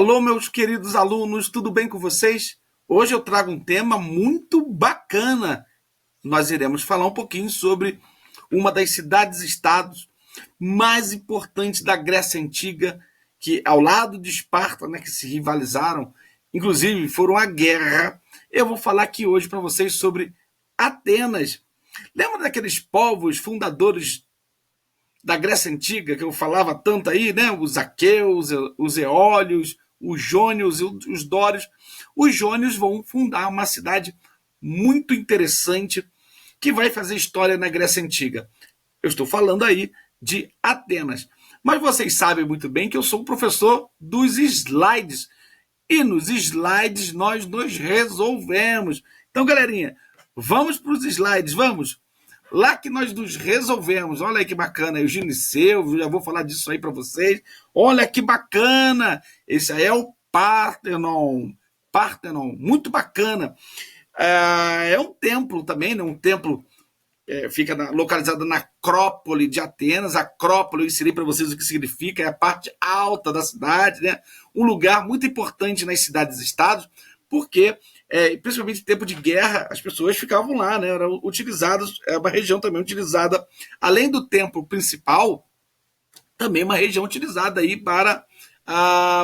Alô, meus queridos alunos, tudo bem com vocês? Hoje eu trago um tema muito bacana. Nós iremos falar um pouquinho sobre uma das cidades-estados mais importantes da Grécia Antiga, que ao lado de Esparta, né, que se rivalizaram, inclusive foram à guerra. Eu vou falar aqui hoje para vocês sobre Atenas. Lembra daqueles povos fundadores da Grécia Antiga, que eu falava tanto aí, né? Os aqueus, os eólios, os jônios e os dórios. Os jônios vão fundar uma cidade muito interessante que vai fazer história na Grécia Antiga. Eu estou falando aí de Atenas. Mas vocês sabem muito bem que eu sou o professor dos slides. E nos slides nós nos resolvemos. Então, galerinha, vamos para os slides, vamos? Lá que nós nos resolvemos. Olha aí que bacana. Eugênio Niceu, já vou falar disso aí para vocês. Olha que bacana. Esse aí é o Parthenon. Parthenon, muito bacana. É um templo também, né? Um templo fica localizado na Acrópole de Atenas. Acrópole, eu ensinei para vocês o que significa, é a parte alta da cidade, né? Um lugar muito importante nas cidades-estados, porque, principalmente em tempo de guerra, as pessoas ficavam lá, né? Eram utilizadas, é uma região também utilizada, além do templo principal, também uma região utilizada aí para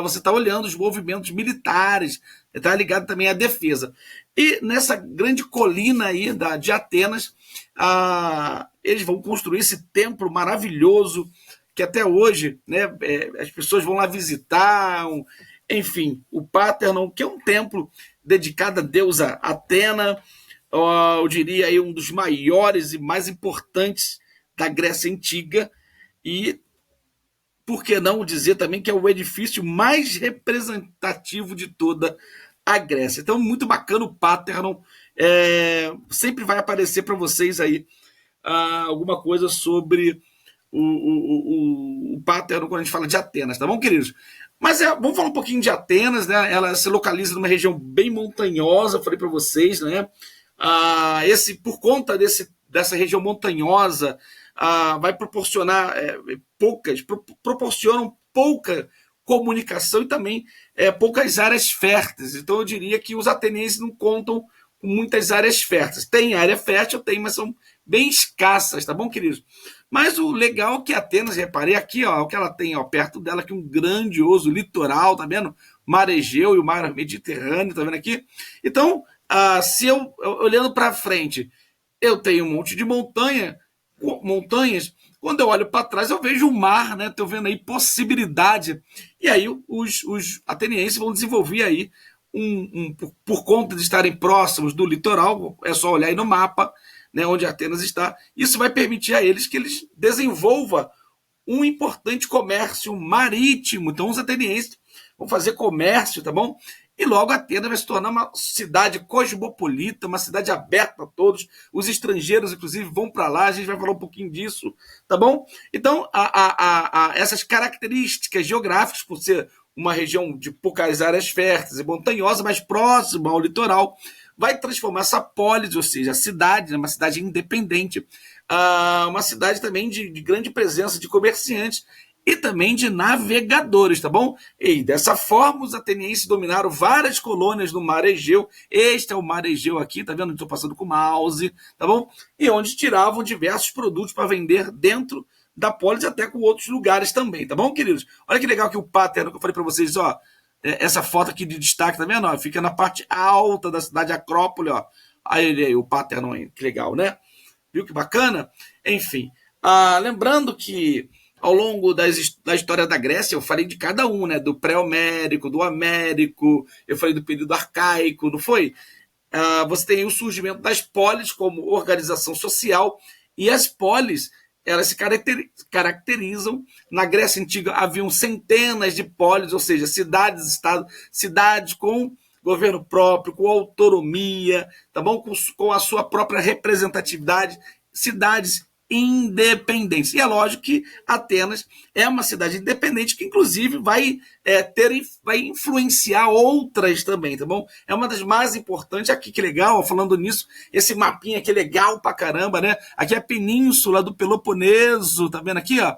você estar olhando os movimentos militares, está ligado também à defesa. E nessa grande colina aí de Atenas, eles vão construir esse templo maravilhoso que até hoje, né, as pessoas vão lá visitar, enfim, o Parthenon, que é um templo dedicado à deusa Atena, eu diria aí um dos maiores e mais importantes da Grécia Antiga, e por que não dizer também que é o edifício mais representativo de toda a Grécia. Então, muito bacana o Parthenon. Sempre vai aparecer para vocês aí alguma coisa sobre o Parthenon quando a gente fala de Atenas, tá bom, queridos? Mas vamos falar um pouquinho de Atenas, né? Ela se localiza numa região bem montanhosa, falei para vocês, né? Por conta dessa região montanhosa, vai proporcionar proporcionam pouca comunicação e também poucas áreas férteis. Então eu diria que os atenienses não contam com muitas áreas férteis. Tem área fértil, tem, mas são bem escassas, tá bom, queridos? Mas o legal é que Atenas, reparei aqui, ó, o que ela tem ó, perto dela, aqui um grandioso litoral, tá vendo? Mar Egeu e o mar Mediterrâneo, tá vendo aqui? Então, se eu olhando para frente, eu tenho um monte de montanhas, quando eu olho para trás eu vejo o mar, né? Estou vendo aí possibilidade. E aí os atenienses vão desenvolver aí, por conta de estarem próximos do litoral, é só olhar aí no mapa, né, onde Atenas está, isso vai permitir a eles que eles desenvolvam um importante comércio marítimo. Então os atenienses vão fazer comércio, tá bom? E logo Atenas vai se tornar uma cidade cosmopolita, uma cidade aberta a todos. Os estrangeiros, inclusive, vão para lá. A gente vai falar um pouquinho disso, tá bom? Então, essas características geográficas, por ser uma região de poucas áreas férteis e montanhosa, mas próxima ao litoral, vai transformar essa polis, ou seja, a cidade, uma cidade independente, uma cidade também de grande presença de comerciantes e também de navegadores, tá bom? E dessa forma os atenienses dominaram várias colônias no Mar Egeu. Este é o Mar Egeu aqui, tá vendo? Estou passando com o mouse, tá bom? E onde tiravam diversos produtos para vender dentro da polis, até com outros lugares também, tá bom, queridos? Olha que legal que o Parthenon, que eu falei para vocês, ó, essa foto aqui de destaque, tá vendo? Ó, fica na parte alta da cidade de Acrópole, ó. Aí o Parthenon, que legal, né? Viu que bacana? Enfim, lembrando que ao longo da história da Grécia, eu falei de cada um, né? Do pré-homérico, do homérico, eu falei do período arcaico, não foi? Você tem o surgimento das polis como organização social, e as polis, elas se caracterizam. Na Grécia Antiga haviam centenas de polis, ou seja, cidades-estado, cidades com governo próprio, com autonomia, tá bom? Com a sua própria representatividade, cidades independentes. E é lógico que Atenas é uma cidade independente que, inclusive, vai influenciar outras também, tá bom? É uma das mais importantes. Aqui, que legal, falando nisso, esse mapinha aqui é legal pra caramba, né? Aqui é a península do Peloponeso, tá vendo aqui, ó?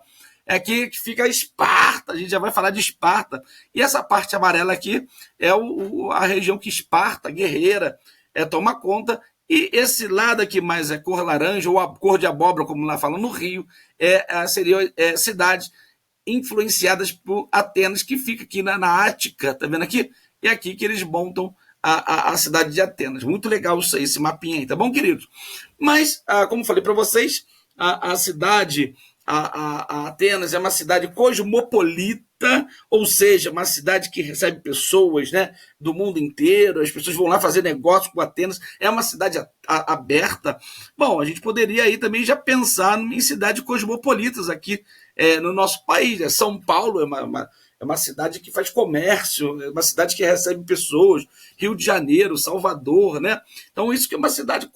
é aqui que fica Esparta, a gente já vai falar de Esparta. E essa parte amarela aqui é a região que Esparta, guerreira, toma conta. E esse lado aqui mais é cor laranja, ou a cor de abóbora, como lá falam no Rio, seriam cidades influenciadas por Atenas, que fica aqui na Ática, tá vendo aqui? E aqui que eles montam a cidade de Atenas. Muito legal isso aí, esse mapinha aí, tá bom, queridos? Mas, como falei para vocês, a cidade, a Atenas é uma cidade cosmopolita, ou seja, uma cidade que recebe pessoas, né, do mundo inteiro, as pessoas vão lá fazer negócio com Atenas, é uma cidade aberta. Bom, a gente poderia aí também já pensar em cidades cosmopolitas aqui no nosso país, né? São Paulo é uma cidade que faz comércio, é uma cidade que recebe pessoas, Rio de Janeiro, Salvador, né? Então isso que é uma cidade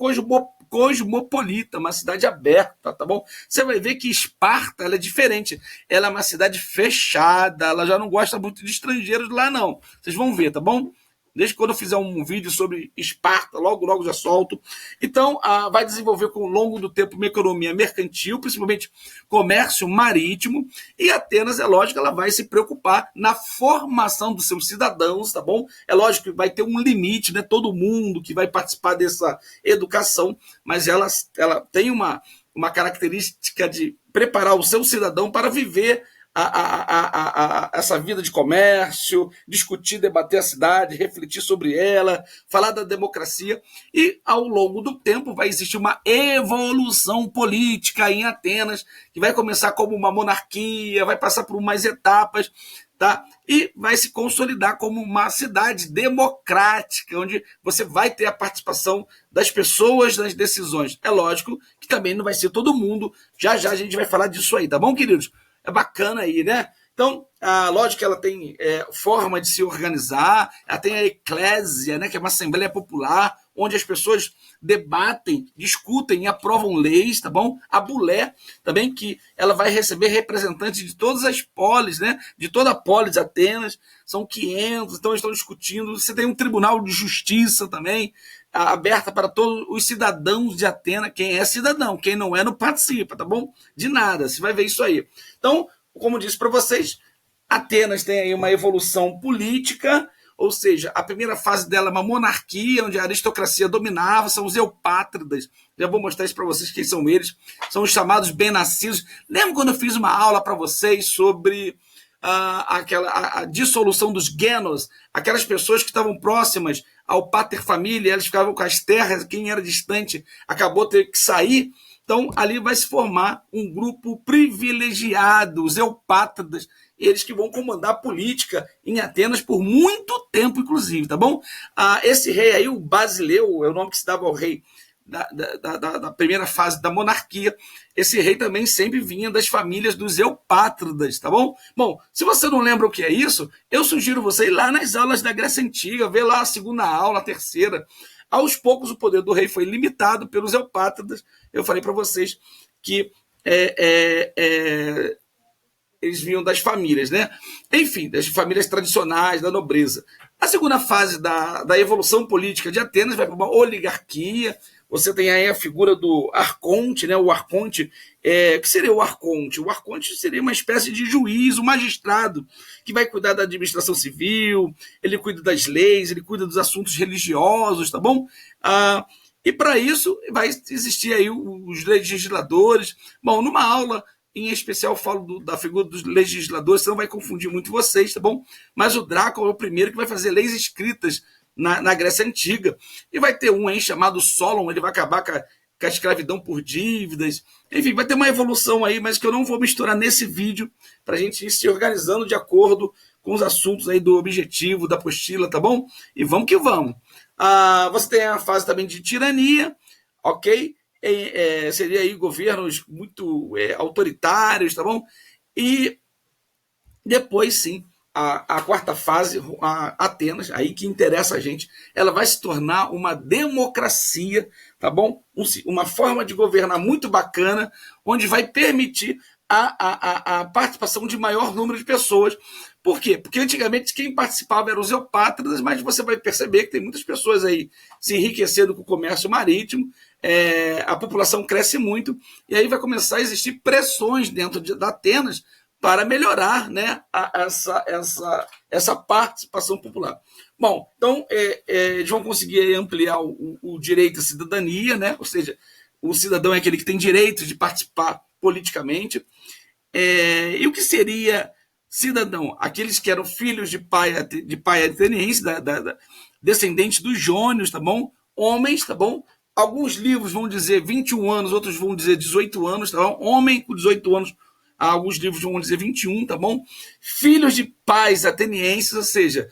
cosmopolita, uma cidade aberta, tá bom? Você vai ver que Esparta, ela é diferente, ela é uma cidade fechada, ela já não gosta muito de estrangeiros lá não, vocês vão ver, tá bom? Desde quando eu fizer um vídeo sobre Esparta, logo já solto. Então, vai desenvolver com o longo do tempo uma economia mercantil, principalmente comércio marítimo, e Atenas, é lógico, ela vai se preocupar na formação dos seus cidadãos, tá bom? É lógico que vai ter um limite, né? Todo mundo que vai participar dessa educação, mas ela tem uma característica de preparar o seu cidadão para viver essa vida de comércio, discutir, debater a cidade, refletir sobre ela, falar da democracia, e ao longo do tempo vai existir uma evolução política em Atenas, que vai começar como uma monarquia, vai passar por umas etapas, tá? E vai se consolidar como uma cidade democrática, onde você vai ter a participação das pessoas nas decisões. É lógico que também não vai ser todo mundo, já a gente vai falar disso aí, tá bom, queridos? É bacana aí, né? Então, lógico que ela tem forma de se organizar, ela tem a eclésia, né, que é uma assembleia popular, onde as pessoas debatem, discutem e aprovam leis, tá bom? A Bulé, também, que ela vai receber representantes de todas as polis, né? De toda a polis de Atenas, são 500, então estão discutindo. Você tem um tribunal de justiça também, aberta para todos os cidadãos de Atenas. Quem é cidadão, quem não é, não participa, tá bom? De nada, você vai ver isso aí. Então, como disse para vocês, Atenas tem aí uma evolução política, ou seja, a primeira fase dela é uma monarquia, onde a aristocracia dominava, são os eupátridas. Já vou mostrar isso para vocês, quem são eles. São os chamados bem-nascidos. Lembra quando eu fiz uma aula para vocês sobre a dissolução dos genos, aquelas pessoas que estavam próximas ao pater família, elas ficavam com as terras, quem era distante acabou tendo que sair. Então, ali vai se formar um grupo privilegiado, os eupátridas, eles que vão comandar a política em Atenas por muito tempo, inclusive, tá bom? Esse rei aí, o Basileu, é o nome que se dava ao rei da primeira fase da monarquia. Esse rei também sempre vinha das famílias dos eupátridas, tá bom? Bom, se você não lembra o que é isso, eu sugiro você ir lá nas aulas da Grécia Antiga, ver lá a segunda aula, a terceira. Aos poucos, o poder do rei foi limitado pelos eupátridas. Eu falei para vocês que eles vinham das famílias, né? Enfim, das famílias tradicionais, da nobreza. A segunda fase da evolução política de Atenas vai para uma oligarquia. Você tem aí a figura do arconte, né? O arconte, o que seria o arconte? O arconte seria uma espécie de juiz, um magistrado, que vai cuidar da administração civil, ele cuida das leis, ele cuida dos assuntos religiosos, tá bom? E para isso vai existir aí os legisladores. Bom, numa aula em especial eu falo da figura dos legisladores, senão vai confundir muito vocês, tá bom? Mas o Drácula é o primeiro que vai fazer leis escritas na Grécia Antiga. E vai ter um aí chamado Solon, ele vai acabar com a escravidão por dívidas. Enfim, vai ter uma evolução aí, mas que eu não vou misturar nesse vídeo, para a gente ir se organizando de acordo com os assuntos aí do objetivo, da apostila, tá bom? E vamos que vamos. Você tem a fase também de tirania, ok? Seria aí governos muito autoritários, tá bom? E depois, sim, a quarta fase, Atenas, aí que interessa a gente, ela vai se tornar uma democracia, tá bom? Uma forma de governar muito bacana, onde vai permitir a participação de maior número de pessoas. Por quê? Porque antigamente quem participava eram os eupátridas, mas você vai perceber que tem muitas pessoas aí se enriquecendo com o comércio marítimo, a população cresce muito, e aí vai começar a existir pressões dentro da Atenas para melhorar, né, essa participação popular. Bom, então eles vão conseguir ampliar o direito à cidadania, né, ou seja, o cidadão é aquele que tem direito de participar politicamente. E o que seria cidadão? Aqueles que eram filhos de pai ateniense, descendentes dos jônios, tá bom? Homens, tá bom? Alguns livros vão dizer 21 anos, outros vão dizer 18 anos, tá bom? Homem com 18 anos, alguns livros vão dizer 21, tá bom? Filhos de pais atenienses, ou seja,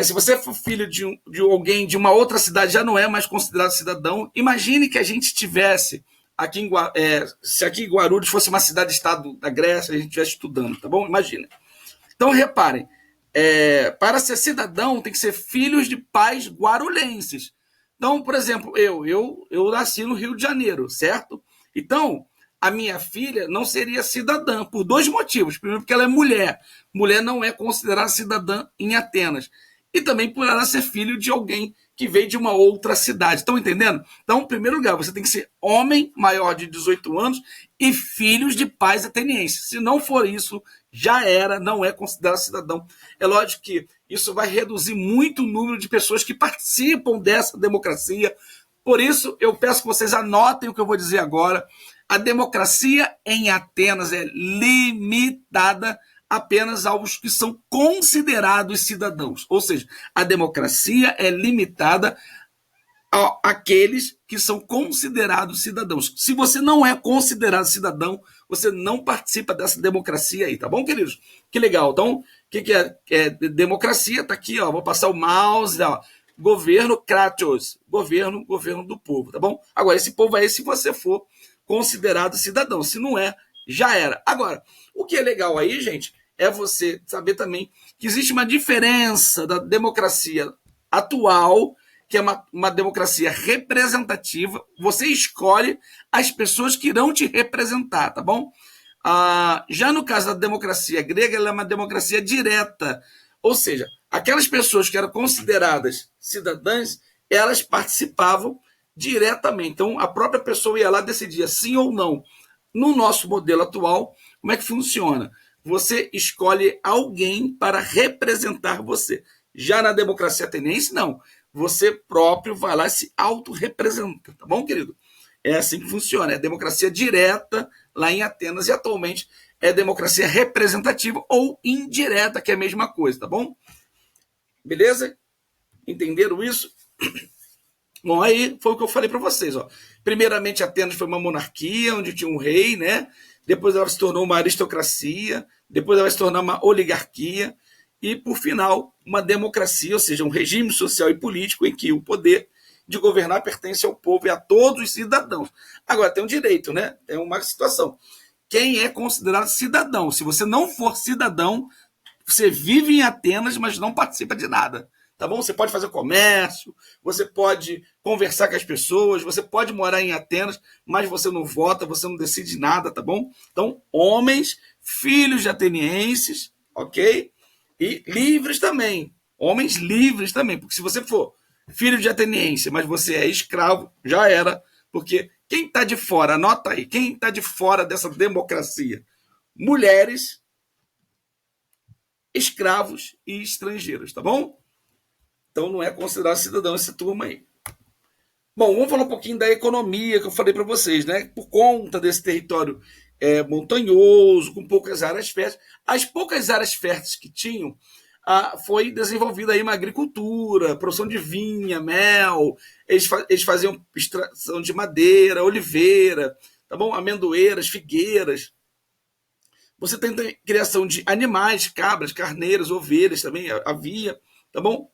se você for filho de alguém de uma outra cidade, já não é mais considerado cidadão. Imagine que a gente tivesse aqui se aqui em Guarulhos fosse uma cidade-estado da Grécia, a gente estivesse estudando, tá bom? Imagina. Então, reparem, para ser cidadão, tem que ser filhos de pais guarulhenses. Então, por exemplo, eu nasci no Rio de Janeiro, certo? Então, a minha filha não seria cidadã, por dois motivos. Primeiro, porque ela é mulher. Mulher não é considerada cidadã em Atenas. E também por ela ser filho de alguém que veio de uma outra cidade. Estão entendendo? Então, em primeiro lugar, você tem que ser homem maior de 18 anos e filhos de pais atenienses. Se não for isso, já era, não é considerado cidadão. É lógico que isso vai reduzir muito o número de pessoas que participam dessa democracia. Por isso, eu peço que vocês anotem o que eu vou dizer agora. A democracia em Atenas é limitada apenas aos que são considerados cidadãos. Ou seja, a democracia é limitada àqueles que são considerados cidadãos. Se você não é considerado cidadão, você não participa dessa democracia aí, tá bom, queridos? Que legal. Então, o que é democracia? Tá aqui, ó. Vou passar o mouse, ó. Governo kratos, governo do povo, tá bom? Agora, esse povo aí, se você for considerado cidadão, se não é, já era. Agora, o que é legal aí, gente, é você saber também que existe uma diferença da democracia atual, que é uma democracia representativa. Você escolhe as pessoas que irão te representar, tá bom? Já no caso da democracia grega, ela é uma democracia direta, ou seja, aquelas pessoas que eram consideradas cidadãs, elas participavam diretamente. Então, a própria pessoa ia lá decidir sim ou não. No nosso modelo atual, como é que funciona? Você escolhe alguém para representar você. Já na democracia ateniense, não. Você próprio vai lá e se autorrepresenta, tá bom, querido? É assim que funciona. É democracia direta lá em Atenas e atualmente é democracia representativa ou indireta, que é a mesma coisa, tá bom? Beleza? Entenderam isso? Bom, aí foi o que eu falei para vocês. Ó. Primeiramente, Atenas foi uma monarquia, onde tinha um rei, né? Depois ela se tornou uma aristocracia, depois ela se tornou uma oligarquia, e, por final, uma democracia, ou seja, um regime social e político em que o poder de governar pertence ao povo e a todos os cidadãos. Agora, tem um direito, né? Tem uma situação. Quem é considerado cidadão? Se você não for cidadão, você vive em Atenas, mas não participa de nada. Tá bom? Você pode fazer comércio, você pode conversar com as pessoas, você pode morar em Atenas, mas você não vota, você não decide nada, tá bom? Então, homens, filhos de atenienses, ok? E livres também. Homens livres também, porque se você for filho de ateniense, mas você é escravo, já era, porque quem está de fora, anota aí, quem está de fora dessa democracia? Mulheres, escravos e estrangeiros, tá bom? Então não é considerado cidadão essa turma aí. Bom, vamos falar um pouquinho da economia que eu falei para vocês, né? Por conta desse território montanhoso, com poucas áreas férteis, as poucas áreas férteis que tinham, foi desenvolvida aí uma agricultura, produção de vinha, mel, eles faziam extração de madeira, oliveira, tá bom? Amendoeiras, figueiras. Você tem criação de animais, cabras, carneiras, ovelhas também havia, tá bom?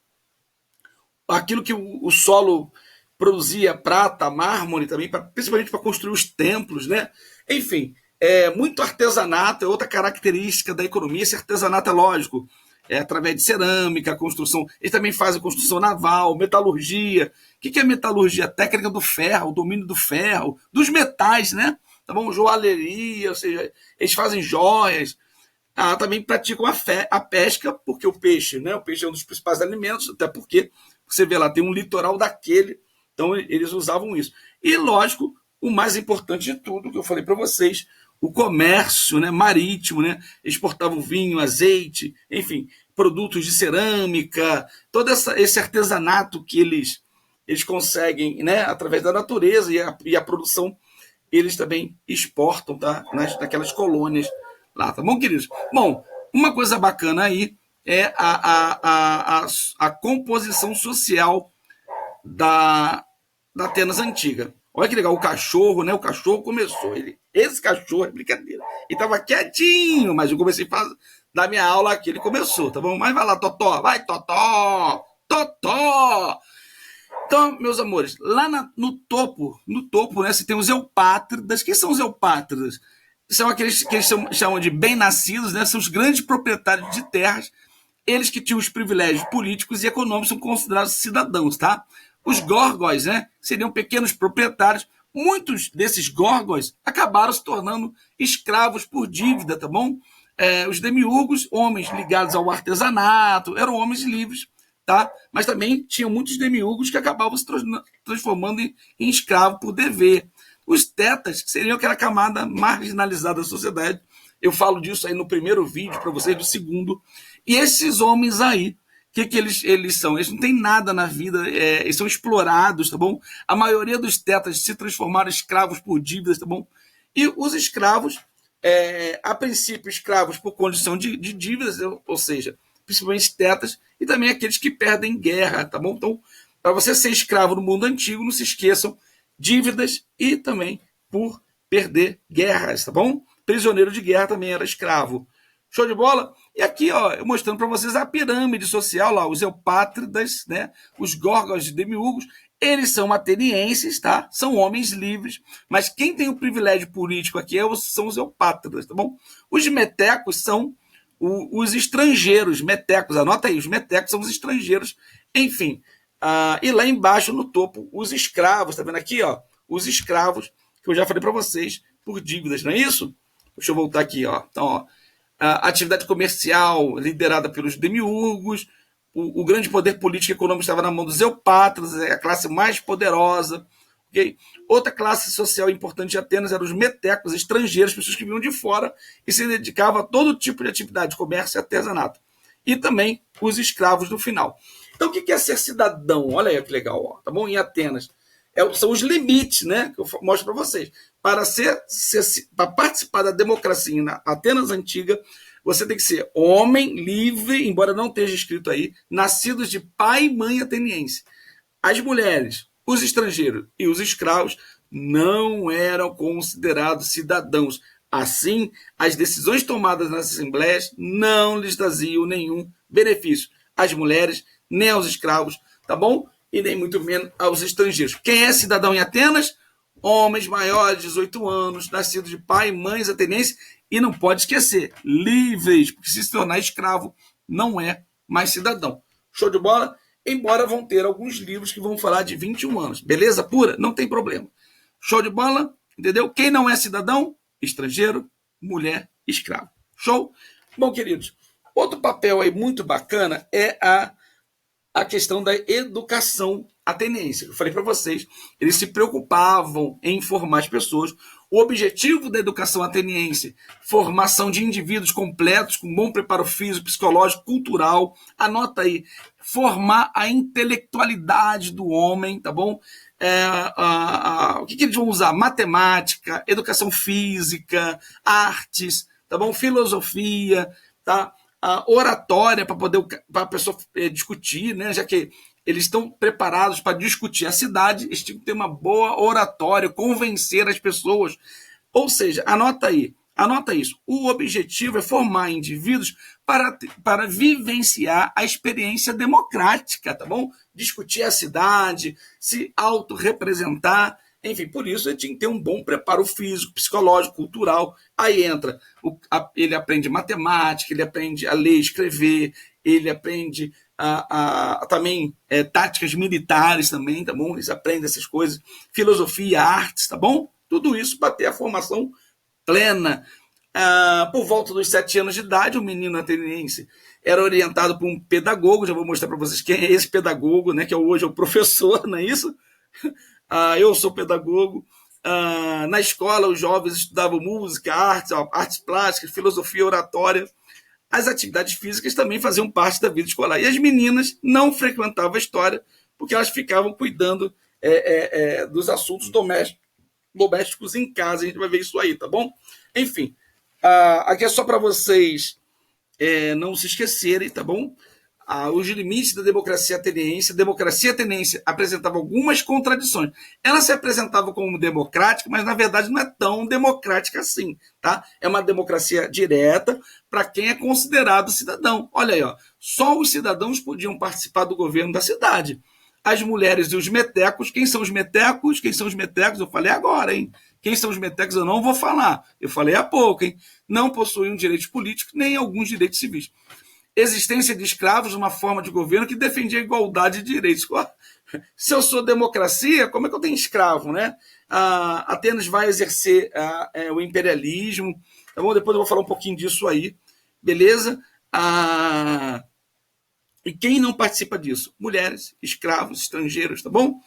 Aquilo que o solo produzia, prata, mármore também, principalmente para construir os templos, né? Enfim, muito artesanato é outra característica da economia. Esse artesanato é lógico, através de cerâmica, construção. Eles também fazem construção naval, metalurgia. O que é metalurgia? Técnica do ferro, o domínio do ferro, dos metais, né? Tá bom? Joalheria, ou seja, eles fazem joias. Também praticam a pesca, porque o peixe, né? O peixe é um dos principais alimentos, até porque você vê lá, tem um litoral daquele, então eles usavam isso. E, lógico, o mais importante de tudo, que eu falei para vocês, o comércio, né, marítimo, né, exportavam vinho, azeite, enfim, produtos de cerâmica, todo esse artesanato que eles conseguem, né, através da natureza e a produção, eles também exportam, tá, naquelas colônias lá, tá bom, queridos? Bom, uma coisa bacana aí é a composição social da Atenas antiga. Olha que legal, o cachorro, né? O cachorro começou. Esse cachorro é brincadeira. Ele tava quietinho, mas eu comecei a dar minha aula aqui. Ele começou, tá bom? Mas vai lá, Totó, vai, Totó, Totó. Então, meus amores, lá no topo, né? Você tem os eupátridas. Quem são os eupátridas? São aqueles que eles chamam de bem-nascidos, né? São os grandes proprietários de terras. Eles que tinham os privilégios políticos e econômicos são considerados cidadãos, tá? Os górgões, né, seriam pequenos proprietários. Muitos desses górgões acabaram se tornando escravos por dívida, tá bom? Os demiurgos, homens ligados ao artesanato, eram homens livres, tá? Mas também tinham muitos demiurgos que acabavam se transformando em escravo por dever. Os tetas seriam aquela camada marginalizada da sociedade. Eu falo disso aí no primeiro vídeo para vocês, do segundo. E esses homens aí, que eles são? Eles não têm nada na vida, eles são explorados, tá bom? A maioria dos tetas se transformaram em escravos por dívidas, tá bom? E os escravos, a princípio, escravos por condição de dívidas, ou seja, principalmente tetas, e também aqueles que perdem guerra, tá bom? Então, para você ser escravo no mundo antigo, não se esqueçam, dívidas e também por perder guerras, tá bom? Prisioneiro de guerra também era escravo. Show de bola? E aqui, ó, eu mostrando para vocês a pirâmide social lá, os eupátridas, né? Os górgons e demiurgos, eles são atenienses, tá? São homens livres, mas quem tem o privilégio político aqui são os eupátridas, tá bom? Os metecos são os estrangeiros, metecos, anota aí, os metecos são os estrangeiros, enfim. E lá embaixo, no topo, os escravos, tá vendo aqui, ó? Os escravos, que eu já falei para vocês, por dívidas, não é isso? Deixa eu voltar aqui, ó. Então, ó, a atividade comercial liderada pelos demiurgos, o grande poder político e econômico estava na mão dos eupátridas, a classe mais poderosa. Okay? Outra classe social importante de Atenas eram os metecos, estrangeiros, pessoas que vinham de fora e se dedicavam a todo tipo de atividade, comércio e artesanato. E também os escravos no final. Então, o que é ser cidadão? Olha aí que legal, ó, tá bom? Em Atenas. São os limites, né, que eu mostro para vocês. Para participar da democracia na Atenas antiga, você tem que ser homem livre, embora não esteja escrito aí, nascidos de pai e mãe ateniense. As mulheres, os estrangeiros e os escravos não eram considerados cidadãos. Assim, as decisões tomadas nas assembleias não lhes traziam nenhum benefício às mulheres, nem aos escravos, tá bom? E nem muito menos aos estrangeiros. Quem é cidadão em Atenas? Homens maiores de 18 anos, nascidos de pai e mães atenienses, e não pode esquecer, livres, porque se tornar escravo não é mais cidadão. Show de bola? Embora vão ter alguns livros que vão falar de 21 anos. Beleza pura? Não tem problema. Show de bola? Entendeu? Quem não é cidadão? Estrangeiro, mulher, escravo. Show? Bom, queridos, outro papel aí muito bacana é a questão da educação ateniense. Eu falei para vocês, eles se preocupavam em informar as pessoas. O objetivo da educação ateniense, formação de indivíduos completos, com bom preparo físico, psicológico, cultural. Anota aí, formar a intelectualidade do homem, tá bom? O que eles vão usar? Matemática, educação física, artes, tá bom? Filosofia, tá? A oratória para a pessoa discutir, né? Já que eles estão preparados para discutir a cidade, eles têm que ter uma boa oratória, convencer as pessoas. Ou seja, anota isso. O objetivo é formar indivíduos para vivenciar a experiência democrática, tá bom? Discutir a cidade, se autorrepresentar. Enfim, por isso ele tinha que ter um bom preparo físico, psicológico, cultural. Aí entra, ele aprende matemática, ele aprende a ler, escrever, ele aprende também táticas militares também, tá bom? Eles aprendem essas coisas, filosofia, artes, tá bom? Tudo isso para ter a formação plena. Por volta dos 7 anos de idade, o menino ateniense era orientado por um pedagogo, já vou mostrar para vocês quem é esse pedagogo, né? Que hoje é o professor, não é isso? Eu sou pedagogo. Na escola, os jovens estudavam música, artes plásticas, filosofia, oratória. As atividades físicas também faziam parte da vida escolar. E as meninas não frequentavam a história porque elas ficavam cuidando dos assuntos domésticos em casa. A gente vai ver isso aí, tá bom? Enfim, aqui é só para vocês não se esquecerem, tá bom? Os limites da democracia ateniense. A democracia ateniense apresentava algumas contradições. Ela se apresentava como democrática, mas na verdade não é tão democrática assim, tá? É uma democracia direta para quem é considerado cidadão. Olha aí, ó, só os cidadãos podiam participar do governo da cidade. As mulheres e os metecos. Quem são os metecos? Quem são os metecos? Eu falei agora, hein? Quem são os metecos eu não vou falar. Eu falei há pouco, hein? Não possuíam direitos políticos nem alguns direitos civis. Existência de escravos, uma forma de governo que defendia a igualdade de direitos. Se eu sou democracia, como é que eu tenho escravo, né? Atenas vai exercer o imperialismo, tá bom? Depois eu vou falar um pouquinho disso aí, beleza? E quem não participa disso? Mulheres, escravos, estrangeiros, tá bom?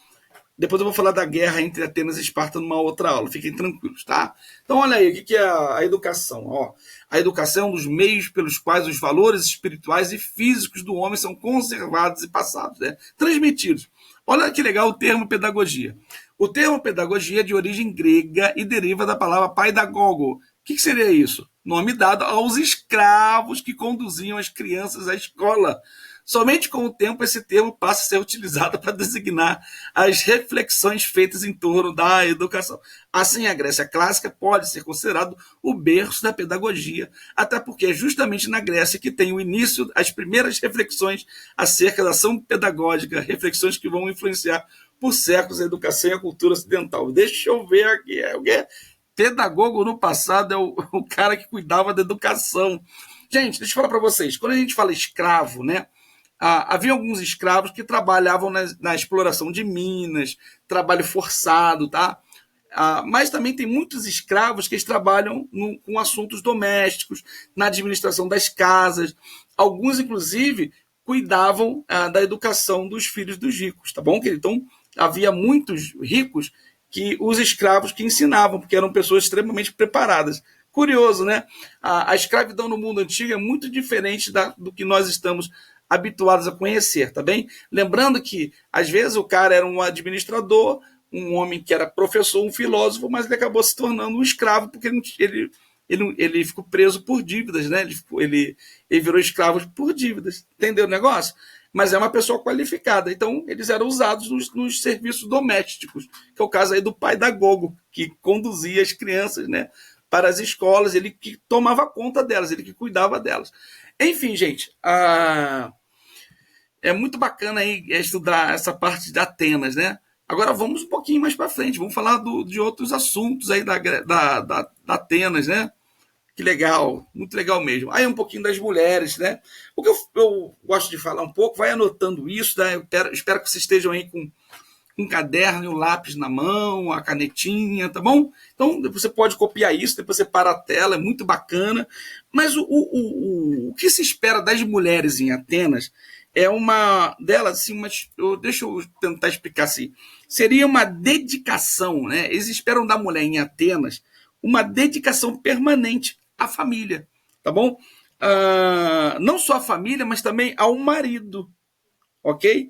Depois eu vou falar da guerra entre Atenas e Esparta numa outra aula, fiquem tranquilos, tá? Então, olha aí, o que é a educação? Ó, a educação é um dos meios pelos quais os valores espirituais e físicos do homem são conservados e passados, né? Transmitidos. Olha que legal o termo pedagogia. O termo pedagogia é de origem grega e deriva da palavra paidagogo. O que seria isso? Nome dado aos escravos que conduziam as crianças à escola. Somente com o tempo esse termo passa a ser utilizado para designar as reflexões feitas em torno da educação. Assim, a Grécia clássica pode ser considerado o berço da pedagogia, até porque é justamente na Grécia que tem o início, as primeiras reflexões acerca da ação pedagógica, reflexões que vão influenciar por séculos a educação e a cultura ocidental. Deixa eu ver aqui. Pedagogo no passado é o cara que cuidava da educação. Gente, deixa eu falar para vocês. Quando a gente fala escravo, né? Havia alguns escravos que trabalhavam na exploração de minas, trabalho forçado, tá? Mas também tem muitos escravos que eles trabalham com assuntos domésticos, na administração das casas. Alguns, inclusive, cuidavam da educação dos filhos dos ricos, tá bom? Então, havia muitos ricos que os escravos que ensinavam, porque eram pessoas extremamente preparadas. Curioso, né? A escravidão no mundo antigo é muito diferente do que nós estamos habituados a conhecer, tá bem? Lembrando que, às vezes, o cara era um administrador, um homem que era professor, um filósofo, mas ele acabou se tornando um escravo porque ele ficou preso por dívidas, né? Ele virou escravo por dívidas, entendeu o negócio? Mas é uma pessoa qualificada, então eles eram usados nos serviços domésticos, que é o caso aí do paidagogo, que conduzia as crianças, né, para as escolas, ele que tomava conta delas, ele que cuidava delas. Enfim, gente, é muito bacana aí estudar essa parte de Atenas, né? Agora vamos um pouquinho mais para frente, vamos falar de outros assuntos aí da Atenas, né? Que legal, muito legal mesmo. Aí um pouquinho das mulheres, né? O que eu gosto de falar um pouco, vai anotando isso, né? Eu espero que vocês estejam aí com um caderno e um lápis na mão, a canetinha, tá bom? Então você pode copiar isso, depois você para a tela, é muito bacana. Mas o que se espera das mulheres em Atenas é uma delas, assim, deixa eu tentar explicar assim. Seria uma dedicação, né? Eles esperam da mulher em Atenas uma dedicação permanente à família, tá bom? Não só à família, mas também ao marido, ok?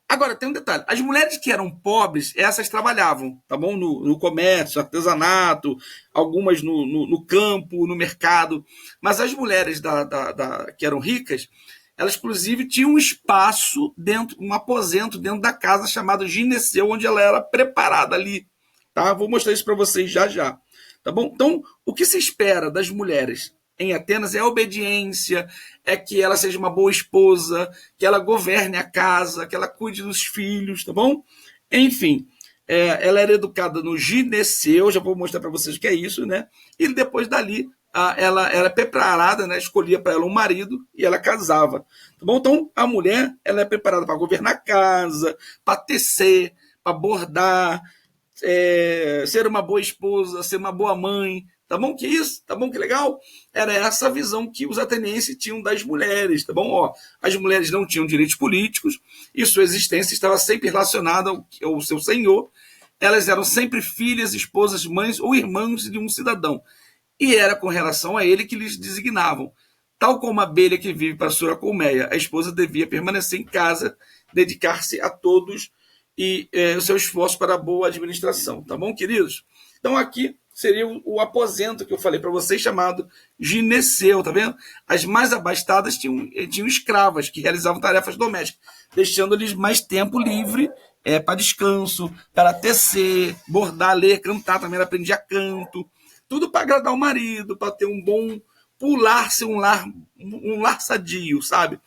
Agora, tem um detalhe. As mulheres que eram pobres, essas trabalhavam, tá bom? No comércio, artesanato, algumas no campo, no mercado. Mas as mulheres que eram ricas, elas, inclusive, tinham um espaço um aposento dentro da casa chamado gineceu, onde ela era preparada ali. Tá? Vou mostrar isso para vocês já. Tá bom? Então, o que se espera das mulheres em Atenas é a obediência, é que ela seja uma boa esposa, que ela governe a casa, que ela cuide dos filhos, tá bom? Enfim, ela era educada no gineceu, já vou mostrar para vocês o que é isso, né? E depois dali, ela era preparada, né? Escolhia para ela um marido e ela casava, tá bom? Então, a mulher, ela é preparada para governar a casa, para tecer, para bordar, ser uma boa esposa, ser uma boa mãe, tá bom que isso? Tá bom que legal? Era essa a visão que os atenienses tinham das mulheres, tá bom? Ó, as mulheres não tinham direitos políticos e sua existência estava sempre relacionada ao seu senhor, Elas eram sempre filhas, esposas, mães ou irmãs de um cidadão, e era com relação a ele que lhes designavam. Tal como a abelha que vive para sua colmeia, a esposa devia permanecer em casa, dedicar-se a todos e o seu esforço para a boa administração. Tá bom, queridos? Então aqui seria o aposento que eu falei para vocês, chamado gineceu, tá vendo? As mais abastadas tinham escravas que realizavam tarefas domésticas, deixando-lhes mais tempo livre para descanso, para tecer, bordar, ler, cantar, também ela aprendia canto, tudo para agradar o marido, para ter um bom pular, ser um lar sadio, sabe?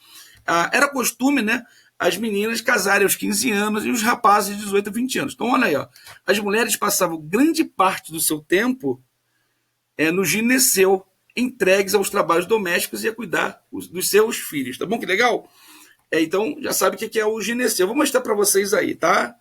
Era costume, né, as meninas casarem aos 15 anos e os rapazes de 18 a 20 anos. Então, olha aí, ó, as mulheres passavam grande parte do seu tempo no gineceu, entregues aos trabalhos domésticos e a cuidar dos seus filhos. Tá bom? Que legal? Então, já sabe o que é o gineceu. Eu vou mostrar para vocês aí, tá?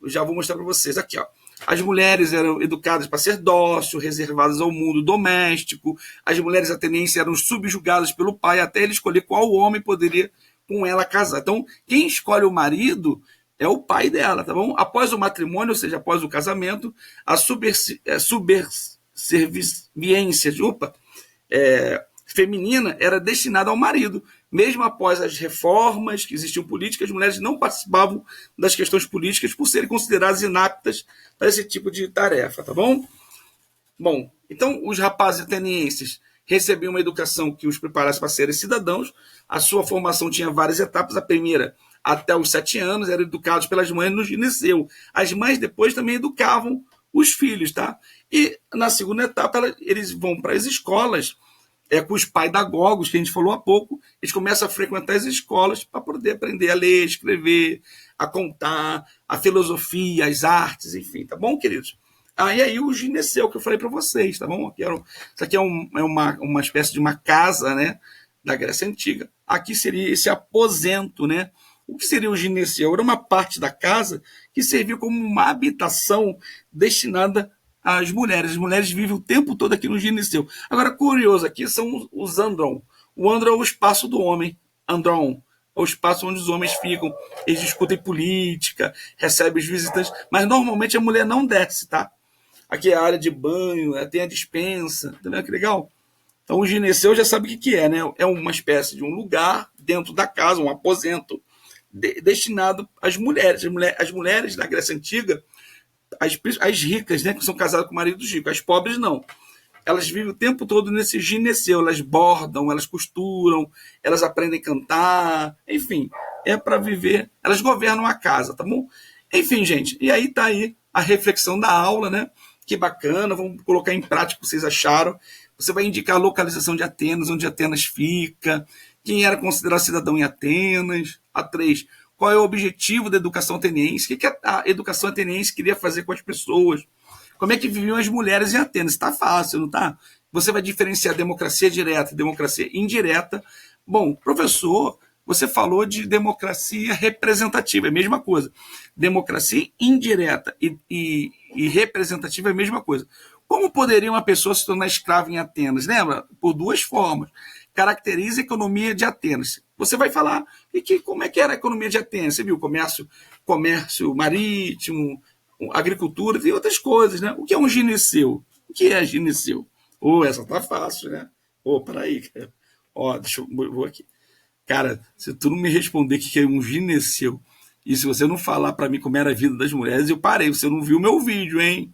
Eu já vou mostrar para vocês aqui, ó. As mulheres eram educadas para ser dócil, reservadas ao mundo doméstico. As mulheres atenienses eram subjugadas pelo pai até ele escolher qual homem poderia com ela casar. Então, quem escolhe o marido é o pai dela, tá bom? Após o matrimônio, ou seja, após o casamento, a subserviência feminina era destinada ao marido. Mesmo após as reformas que existiam políticas, as mulheres não participavam das questões políticas por serem consideradas inaptas para esse tipo de tarefa, tá bom? Bom, então os rapazes atenienses recebiam uma educação que os preparasse para serem cidadãos. A sua formação tinha várias etapas. A primeira, até os 7 anos, eram educados pelas mães no gineceu. As mães depois também educavam os filhos, tá? E na segunda etapa, eles vão para as escolas, com os pedagogos, que a gente falou há pouco. Eles começam a frequentar as escolas para poder aprender a ler, escrever, a contar, a filosofia, as artes, enfim, tá bom, queridos? E aí o gineceu que eu falei para vocês, tá bom? Isso aqui é uma espécie de uma casa, né, da Grécia Antiga. Aqui seria esse aposento, né? O que seria o gineceu? Era uma parte da casa que serviu como uma habitação destinada às mulheres. As mulheres vivem o tempo todo aqui no gineceu. Agora, curioso, aqui são os andron. O andron é o espaço do homem. Andron é o espaço onde os homens ficam. Eles discutem política, recebem os visitantes, mas normalmente a mulher não desce, tá? Aqui é a área de banho, tem a despensa, entendeu? Que legal. Então o gineceu já sabe o que é, né? É uma espécie de um lugar dentro da casa, um aposento, destinado às mulheres. As mulheres da Grécia Antiga, as ricas, né, que são casadas com maridos ricos, as pobres não. Elas vivem o tempo todo nesse gineceu, elas bordam, elas costuram, elas aprendem a cantar, enfim, é para viver, elas governam a casa, tá bom? Enfim, gente, e aí tá aí a reflexão da aula, né? Que bacana, vamos colocar em prática o que vocês acharam. Você vai indicar a localização de Atenas, onde Atenas fica, quem era considerado cidadão em Atenas. A 3, qual é o objetivo da educação ateniense, o que a educação ateniense queria fazer com as pessoas, como é que viviam as mulheres em Atenas. Está fácil, não está? Você vai diferenciar democracia direta e democracia indireta. Bom, professor, você falou de democracia representativa, é a mesma coisa. Democracia indireta e representativa é a mesma coisa. Como poderia uma pessoa se tornar escrava em Atenas? Lembra? Por 2 formas. Caracteriza a economia de Atenas. Você vai falar como é que era a economia de Atenas. Você viu comércio marítimo, agricultura e outras coisas, né? O que é um gineceu? O que é gineceu? Essa tá fácil, né? Peraí. Vou aqui. Cara, se tu não me responder o que é um gineceu, e se você não falar para mim como era a vida das mulheres, eu parei. Você não viu meu vídeo, hein?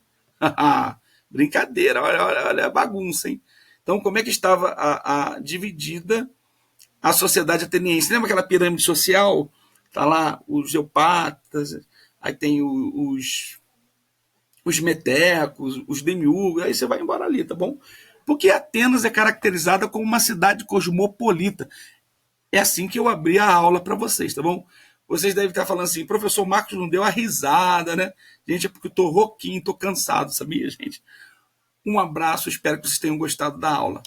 Brincadeira, olha a bagunça, hein? Então, como é que estava dividida a sociedade ateniense? Lembra aquela pirâmide social? Tá lá os eupatas, aí tem os metecos, os demiurgos, aí você vai embora ali, tá bom? Porque Atenas é caracterizada como uma cidade cosmopolita. É assim que eu abri a aula para vocês, tá bom? Vocês devem estar falando assim, professor Marcos não deu a risada, né? Gente, é porque eu tô rouquinho, tô cansado, sabia, gente? Um abraço, espero que vocês tenham gostado da aula.